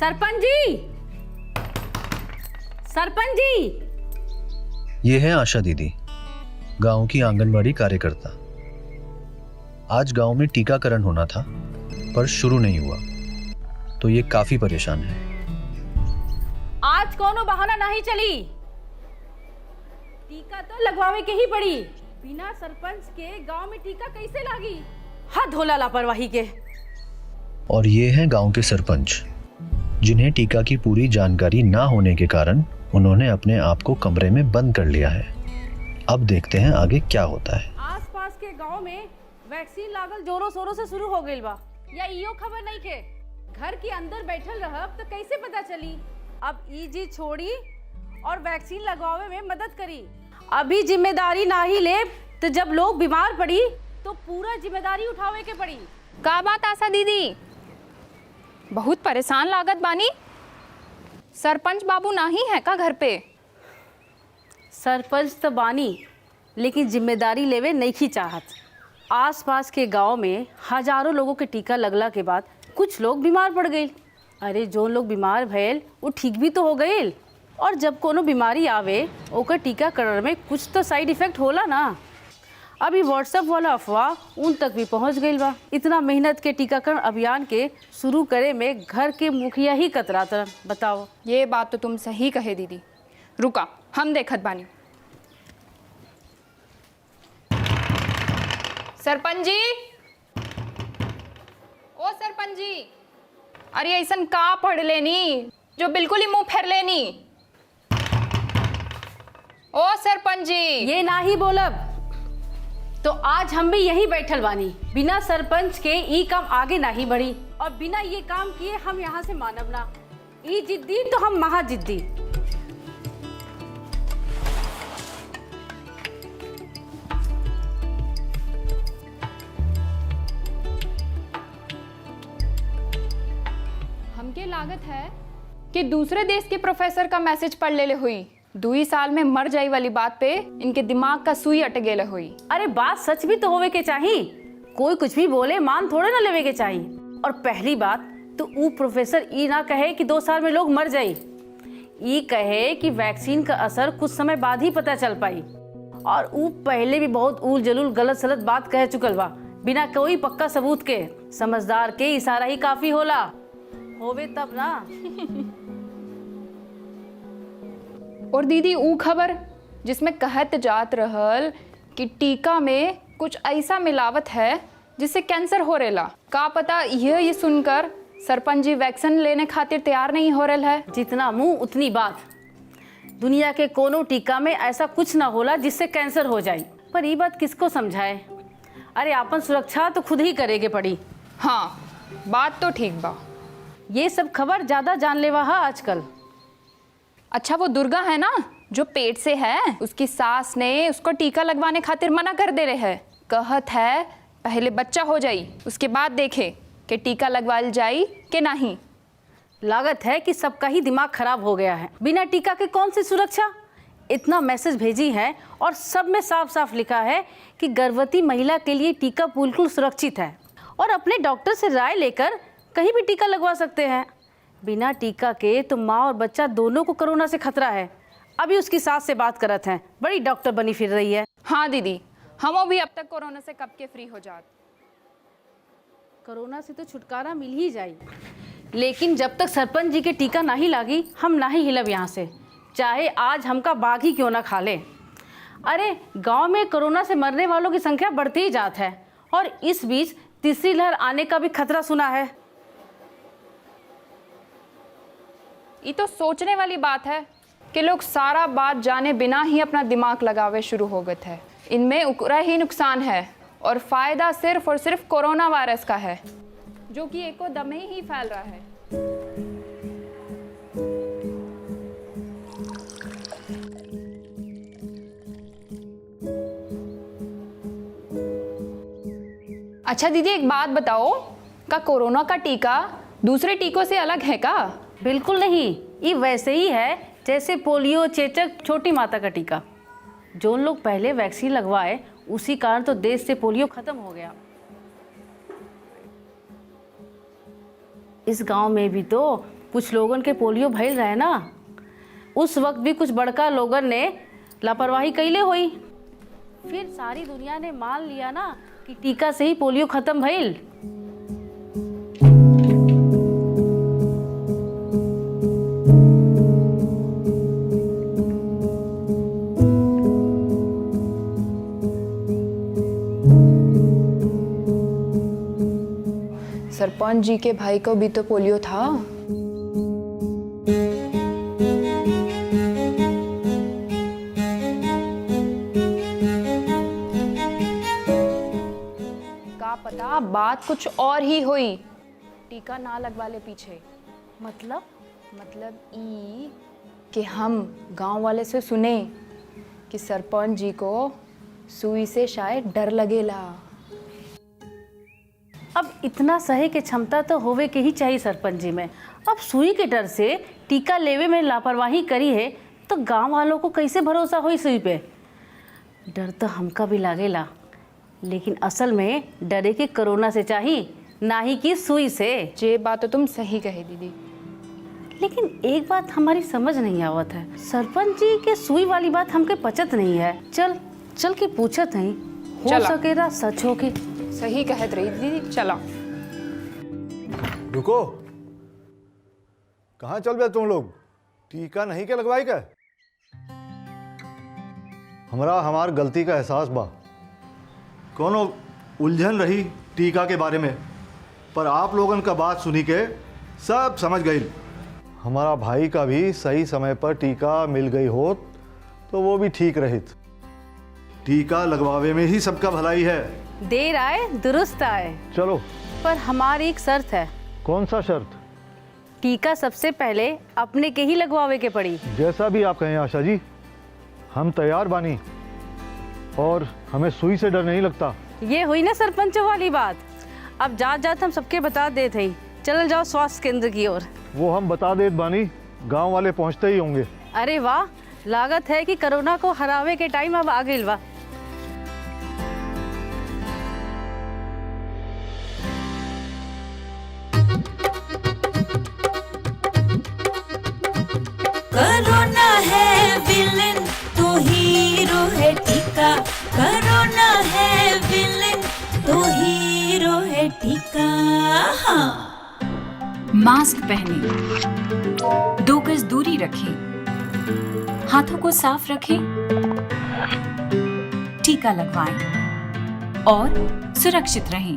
सरपंच जी, सरपंच जी। ये है आशा दीदी, गांव की आंगनबाड़ी कार्यकर्ता। आज गांव में टीकाकरण होना था पर शुरू नहीं हुआ, तो ये काफी परेशान है। आज कोनो बहाना नहीं चली, टीका तो लगवावे के ही पड़ी। बिना सरपंच के गांव में टीका कैसे लागी? हद होला लापरवाही के। और ये हैं गांव के सरपंच, जिन्हें टीका की पूरी जानकारी ना होने के कारण उन्होंने अपने आप को कमरे में बंद कर लिया है। अब देखते हैं आगे क्या होता है। आसपास के गांव में वैक्सीन लागल जोरों शोरों से शुरू हो गई बा, या इयो खबर नहीं के घर के अंदर बैठल रहब तो कैसे पता चली? अब ई जी छोड़ी और वैक्सीन लगवावे में मदद करी। अभी जिम्मेदारी ना ही ले तो जब लोग बीमार पड़ी तो पूरा जिम्मेदारी उठावे के पड़ी। का बात आशा दीदी, बहुत परेशान लागत बानी। सरपंच बाबू नहीं है का घर पे? सरपंच तो बानी, लेकिन जिम्मेदारी लेवे नहीं की चाहत। आसपास के गांव में हजारों लोगों के टीका लगला के बाद कुछ लोग बीमार पड़ गए। अरे जो लोग बीमार भयल वो ठीक भी तो हो गए। और जब कोनो बीमारी आवे ओकर टीकाकरण में कुछ तो साइड इफेक्ट होला ना। अभी व्हाट्सएप वाला अफवाह उन तक भी पहुंच गई बा। इतना मेहनत के टीकाकरण अभियान के शुरू करे में घर के मुखिया ही कतराता। बताओ। ये बात तो तुम सही कहे दीदी। रुका, हम देखत बानी। सरपंच जी, ओ सरपंच जी, अरे ऐसन का पढ़ लेनी जो बिल्कुल ही मुंह फेर लेनी। ओ सरपंच जी, ये ना ही बोलब तो आज हम भी यही बैठल बानी। बिना सरपंच के ई काम आगे नहीं बढ़ी, और बिना ये काम किए हम यहाँ से मानव ना। ई जिद्दी तो हम महा जिद्दी। हमके लागत है कि दूसरे देश के प्रोफेसर का मैसेज पढ़ ले हुई। 2 साल में मर जाई वाली बात पे इनके दिमाग का सुई अट गेले हुई। अरे बात सच भी तो होवे के चाहिए, कोई कुछ भी बोले मान थोड़े ना लेवे के चाहिए। और पहली बात तो वो प्रोफेसर ई ना कहे कि 2 साल में लोग मर जाए, ई कहे कि वैक्सीन का असर कुछ समय बाद ही पता चल पाई। और वो पहले भी बहुत उल जलूल गलत सलत बात कह चुकल बा, बिना कोई पक्का सबूत के। समझदार के इशारा ही काफी होला, होवे तब ना। और दीदी ऊ खबर जिसमें कहत जात रहल कि टीका में कुछ ऐसा मिलावट है जिससे कैंसर हो रेला। का पता ये सुनकर सरपंच जी वैक्सीन लेने खातिर तैयार नहीं हो रहा है। जितना मुंह उतनी बात। दुनिया के कोनो टीका में ऐसा कुछ ना होला जिससे कैंसर हो जाए। पर ये बात किसको समझाए? अरे अपन सुरक्षा तो खुद ही करेगे पड़ी। हाँ, बात तो ठीक बा। ये सब खबर ज्यादा जानलेवा है आजकल। अच्छा, वो दुर्गा है ना जो पेट से है, उसकी सास ने उसको टीका लगवाने खातिर मना कर दे रहे है। कहत है पहले बच्चा हो जाई उसके बाद देखे कि टीका लगवाल जाई कि नहीं। लागत है कि सबका ही दिमाग खराब हो गया है। बिना टीका के कौन सी सुरक्षा? इतना मैसेज भेजी है और सब में साफ साफ लिखा है कि गर्भवती महिला के लिए टीका बिल्कुल सुरक्षित है और अपने डॉक्टर से राय लेकर कहीं भी टीका लगवा सकते हैं। बिना टीका के तो माँ और बच्चा दोनों को कोरोना से खतरा है। अभी उसकी सास से बात करत हैं, बड़ी डॉक्टर बनी फिर रही है। हाँ दीदी, हम भी अब तक कोरोना से कब के फ्री हो जात। कोरोना से तो छुटकारा मिल ही जाए, लेकिन जब तक सरपंच जी के टीका नहीं लागी हम ना ही हिलब यहाँ से, चाहे आज हमका बाघ ही क्यों ना खा ले। अरे गांव में कोरोना से मरने वालों की संख्या बढ़ती ही जात है, और इस बीच तीसरी लहर आने का भी खतरा सुना है। ये तो सोचने वाली बात है कि लोग सारा बात जाने बिना ही अपना दिमाग लगावे शुरू हो गए थे। इनमें उकरा ही नुकसान है और फायदा सिर्फ और सिर्फ कोरोना वायरस का है, जो कि एको दम ही फैल रहा है। अच्छा दीदी, एक बात बताओ, का कोरोना का टीका दूसरे टीकों से अलग है का? बिल्कुल नहीं, ये वैसे ही है जैसे पोलियो, चेचक, छोटी माता का टीका। जो लोग पहले वैक्सीन लगवाए उसी कारण तो देश से पोलियो खत्म हो गया। इस गांव में भी तो कुछ लोगन के पोलियो भइल रहे ना, उस वक्त भी कुछ बड़का लोगन ने लापरवाही कैले हुई। फिर सारी दुनिया ने मान लिया ना कि टीका से ही पोलियो खत्म भइल। सरपंच जी के भाई को भी तो पोलियो था। का पता बात कुछ और ही हुई, टीका ना लगवाले पीछे। मतलब ई कि हम गांव वाले से सुने कि सरपंच जी को सुई से शायद डर लगेला। अब इतना सहे के क्षमता तो होवे के ही चाहिए सरपंच जी में। अब सुई के डर से टीका लेवे में लापरवाही करी है तो गांव वालों को कैसे भरोसा होई सुई पे। डर तो हमका भी लागेला, लेकिन असल में डरे के कोरोना से चाहिए, ना ही कि सुई से। ये बात तो तुम सही कहे दीदी। लेकिन एक बात हमारी समझ नहीं आवत है, सरपंच जी के सुई वाली बात हमके पचत नहीं है। चल के पूछत नहीं, हो चला। सकेला सच हो के। सही कहत रही दीदी, चला। रुको, कहाँ चल गए तुम लोग? टीका नहीं के लगवाई का? हमार गलती का एहसास बा। कोनो उलझन रही टीका के बारे में, पर आप लोगन का बात सुनी के सब समझ गई। हमारा भाई का भी सही समय पर टीका मिल गई होत तो वो भी ठीक रहित। टीका लगवावे में ही सबका भलाई है। देर आए दुरुस्त आए। चलो। पर हमारी एक शर्त है। कौन सा शर्त? टीका सबसे पहले अपने के ही लगवावे के पड़ी। जैसा भी आप कहें आशा जी, हम तैयार बानी और हमें सुई से डर नहीं लगता। ये हुई ना सरपंचों वाली बात। अब जात हम सबके बता देते ही। चल जाओ स्वास्थ्य केंद्र की ओर। वो हम बता देत बानी, गांव वाले पहुंचते ही होंगे। अरे वाह, लागत है कि कोरोना को हरावे के टाइम अब आ गइल बा। कोरोना है विलेन तो हीरो है टीका। कोरोना है विलेन तो हीरो है टीका। हाँ। मास्क पहनें, 2 गज दूरी रखें, हाथों को साफ रखें, टीका लगवाएं और सुरक्षित रहें।